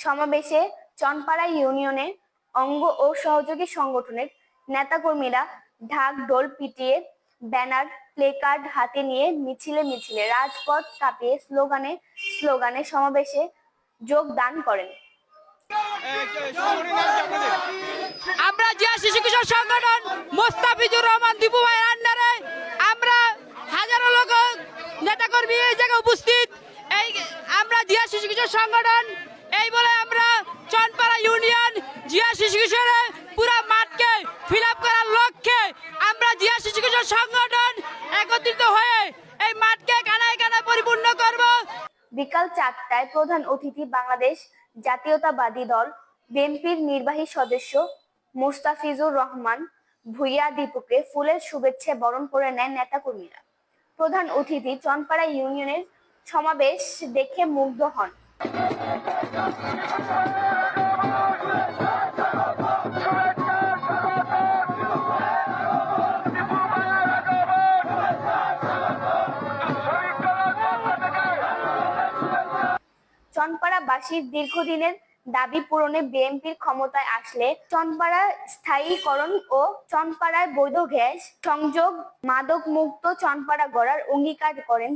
সমাবেশে চনপাড়া ইউনিয়নের অঙ্গ ও সহযোগী সংগঠনের নেতাকর্মীরা ঢাক ঢোল পিটিয়ে ব্যানার প্লেকার্ড হাতে নিয়ে মিছিলে রাজপথ কাঁপিয়ে স্লোগানে সমাবেশে যোগদান করেন। আমরা জিয়া শিশু কিশোর সংগঠন মোস্তাফিজুর রহমান দীপু ভাইয়ের আন্ডারে আমরা হাজারো লোক নেতাকর্মী এই জায়গায় উপস্থিত। আমরা জিয়া শিশু কিশোর সংগঠন এই বলে আমরা চনপাড়া ইউনিয়ন জিয়া শিশু কিশোরের পুরো মাঠকে ফিল আপ করার লক্ষ্যে আমরা জিয়া শিশু কিশোর সংগঠন একত্রিত হয়ে এই মাঠকে কানায় কানায় পরিপূর্ণ করব। বিকাল 4টায় প্রধান অতিথি বাংলাদেশ জাতীয়তাবাদী দল বিএনপির নির্বাহী সদস্য মোস্তাফিজুর রহমান ভূঁইয়া দীপুকে ফুলের শুভেচ্ছা বরণ করে নেন নেতাকর্মীরা। প্রধান অতিথি চনপাড়া ইউনিয়নের সমাবেশ দেখে মুগ্ধ হন। চনপাড়াবাসীর দীর্ঘদিনের দাবি পূরণে বিএনপির ক্ষমতায় আসলে চনপাড়া স্থায়ীকরণ ও চনপাড়ায় বৈধ গ্যাস সংযোগ মাদক মুক্ত চনপাড়া গড়ার অঙ্গীকার করেন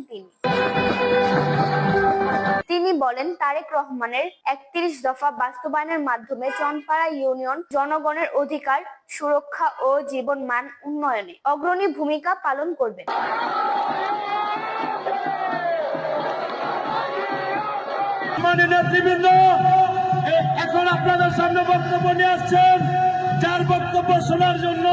তিনি বলেন তারেক রহমানের 31 দফা বাস্তবায়নের মাধ্যমে চনপাড়া ইউনিয়ন জনগণের অধিকার সুরক্ষা ও জীবন মান উন্নয়নে অগ্রণী ভূমিকা পালন করবে। নেতৃবৃন্দ এখন আপনাদের সামনে বক্তব্য নিয়ে আসছেন, যার বক্তব্য শোনার জন্য